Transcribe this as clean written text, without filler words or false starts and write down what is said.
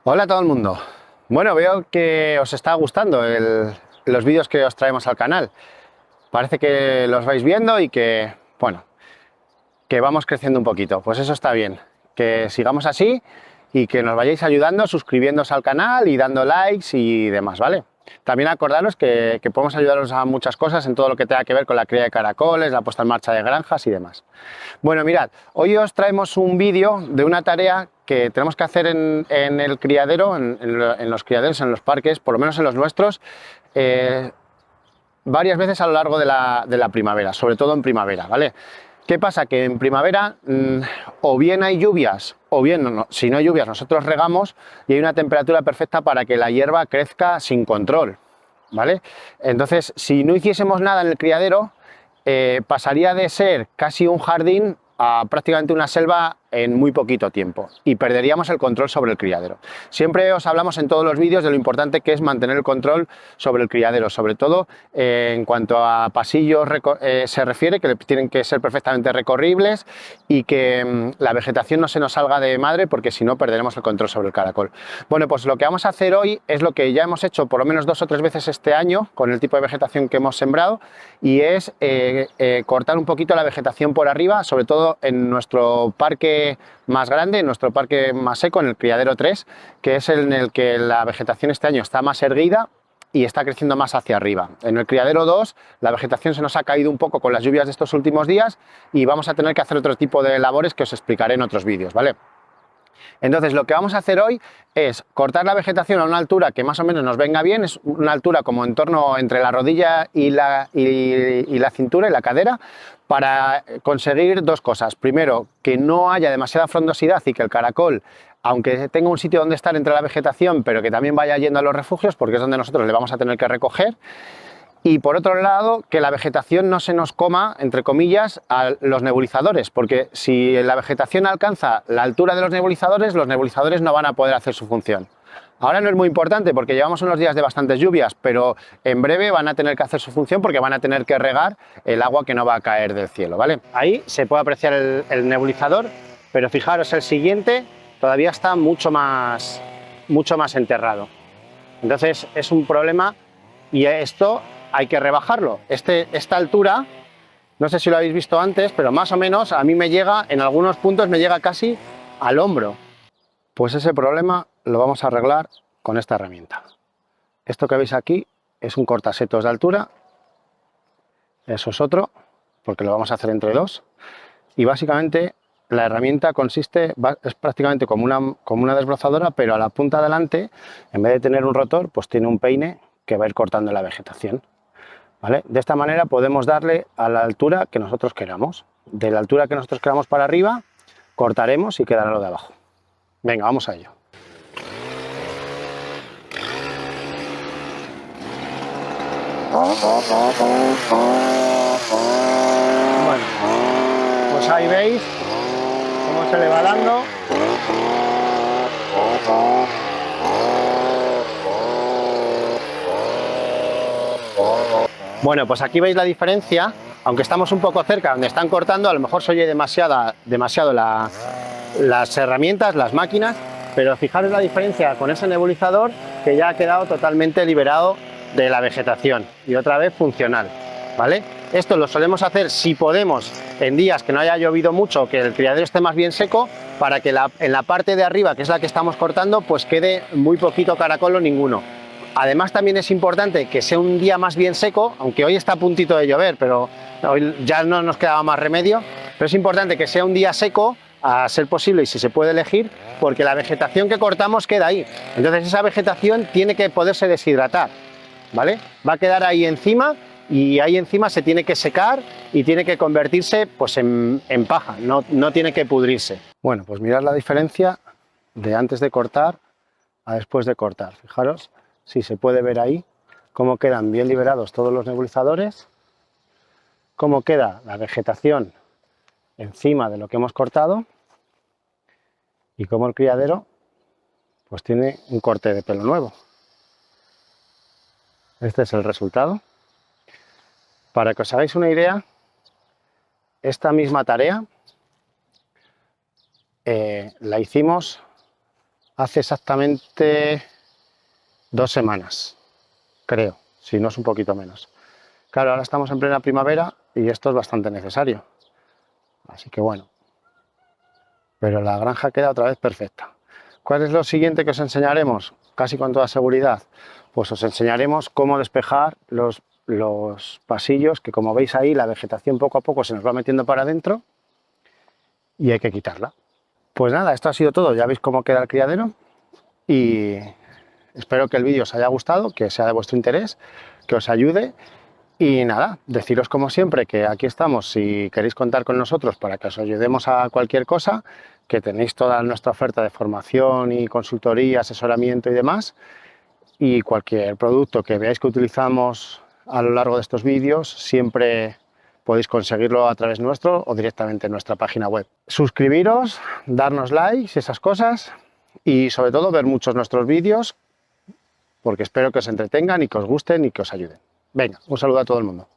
Hola a todo el mundo. Bueno, veo que os está gustando los vídeos que os traemos al canal. Parece que los vais viendo y que, bueno, que vamos creciendo un poquito. Pues eso está bien, que sigamos así y que nos vayáis ayudando suscribiéndose al canal y dando likes y demás, ¿vale? También acordaros que podemos ayudaros a muchas cosas en todo lo que tenga que ver con la cría de caracoles, la puesta en marcha de granjas y demás. Bueno, mirad, hoy os traemos un vídeo de una tarea que tenemos que hacer en el criadero, en los criaderos, en los parques, por lo menos en los nuestros, varias veces a lo largo de la primavera, sobre todo en primavera, ¿vale? ¿Qué pasa? Que en primavera o bien hay lluvias o bien, si no hay lluvias, nosotros regamos y hay una temperatura perfecta para que la hierba crezca sin control, ¿vale? Entonces, si no hiciésemos nada en el criadero, pasaría de ser casi un jardín a prácticamente una selva en muy poquito tiempo y perderíamos el control sobre el criadero. Siempre os hablamos en todos los vídeos de lo importante que es mantener el control sobre el criadero, sobre todo en cuanto a pasillos se refiere, que tienen que ser perfectamente recorribles y que la vegetación no se nos salga de madre, porque si no perderemos el control sobre el caracol. Bueno, pues lo que vamos a hacer hoy es lo que ya hemos hecho por lo menos 2 o 3 veces este año con el tipo de vegetación que hemos sembrado, y es cortar un poquito la vegetación por arriba, sobre todo en nuestro parque más grande, en nuestro parque más seco, en el criadero 3, que es en el que la vegetación este año está más erguida y está creciendo más hacia arriba. En el criadero 2 la vegetación se nos ha caído un poco con las lluvias de estos últimos días y vamos a tener que hacer otro tipo de labores que os explicaré en otros vídeos, ¿vale? Entonces lo que vamos a hacer hoy es cortar la vegetación a una altura que más o menos nos venga bien, es una altura como en torno entre la rodilla y la cintura y la cadera, para conseguir dos cosas. Primero, que no haya demasiada frondosidad y que el caracol, aunque tenga un sitio donde estar entre la vegetación, pero que también vaya yendo a los refugios, porque es donde nosotros le vamos a tener que recoger. Y por otro lado, que la vegetación no se nos coma, entre comillas, a los nebulizadores, porque si la vegetación alcanza la altura de los nebulizadores no van a poder hacer su función. Ahora no es muy importante porque llevamos unos días de bastantes lluvias, pero en breve van a tener que hacer su función porque van a tener que regar el agua que no va a caer del cielo, ¿vale? Ahí se puede apreciar el nebulizador, pero fijaros, el siguiente todavía está mucho más enterrado. Entonces es un problema y esto hay que rebajarlo. Esta altura, no sé si lo habéis visto antes, pero más o menos a mí me llega, en algunos puntos me llega casi al hombro. Pues ese problema lo vamos a arreglar con esta herramienta. Esto que veis aquí es un cortasetos de altura, eso es otro, porque lo vamos a hacer entre dos, y básicamente la herramienta es prácticamente como una desbrozadora, pero a la punta delante, en vez de tener un rotor, pues tiene un peine que va a ir cortando la vegetación, ¿vale? De esta manera podemos darle a la altura que nosotros queramos. De la altura que nosotros queramos para arriba, cortaremos y quedará lo de abajo. Venga, vamos a ello. Bueno, pues ahí veis cómo se le va dando. Bueno, pues aquí veis la diferencia. Aunque estamos un poco cerca donde están cortando, a lo mejor se oye demasiado las herramientas, las máquinas, pero fijaros la diferencia con ese nebulizador, que ya ha quedado totalmente liberado de la vegetación y otra vez funcional, ¿vale? Esto lo solemos hacer, si podemos, en días que no haya llovido mucho, que el criadero esté más bien seco, para que en la parte de arriba, que es la que estamos cortando, pues quede muy poquito caracol o ninguno. Además también es importante que sea un día más bien seco, aunque hoy está a puntito de llover, pero hoy ya no nos quedaba más remedio, pero es importante que sea un día seco, a ser posible y si se puede elegir, porque la vegetación que cortamos queda ahí. Entonces esa vegetación tiene que poderse deshidratar, ¿vale? Va a quedar ahí encima y ahí encima se tiene que secar y tiene que convertirse pues en paja, no tiene que pudrirse. Bueno, pues mirad la diferencia de antes de cortar a después de cortar. Fijaros si se puede ver ahí cómo quedan bien liberados todos los nebulizadores, cómo queda la vegetación encima de lo que hemos cortado y cómo el criadero pues tiene un corte de pelo nuevo. Este es el resultado. Para que os hagáis una idea, esta misma tarea la hicimos hace exactamente 2 semanas, creo, si no es un poquito menos. Claro, ahora estamos en plena primavera y esto es bastante necesario. Así que bueno, pero la granja queda otra vez perfecta. ¿Cuál es lo siguiente que os enseñaremos? Casi con toda seguridad. Pues os enseñaremos cómo despejar los pasillos, que como veis ahí la vegetación poco a poco se nos va metiendo para adentro y hay que quitarla. Pues nada, esto ha sido todo. Ya veis cómo queda el criadero y espero que el vídeo os haya gustado, que sea de vuestro interés, que os ayude. Y nada, deciros como siempre que aquí estamos si queréis contar con nosotros para que os ayudemos a cualquier cosa, que tenéis toda nuestra oferta de formación y consultoría, asesoramiento y demás, y cualquier producto que veáis que utilizamos a lo largo de estos vídeos, siempre podéis conseguirlo a través nuestro o directamente en nuestra página web. Suscribiros, darnos likes y esas cosas, y sobre todo ver muchos nuestros vídeos, porque espero que os entretengan y que os gusten y que os ayuden. Venga, un saludo a todo el mundo.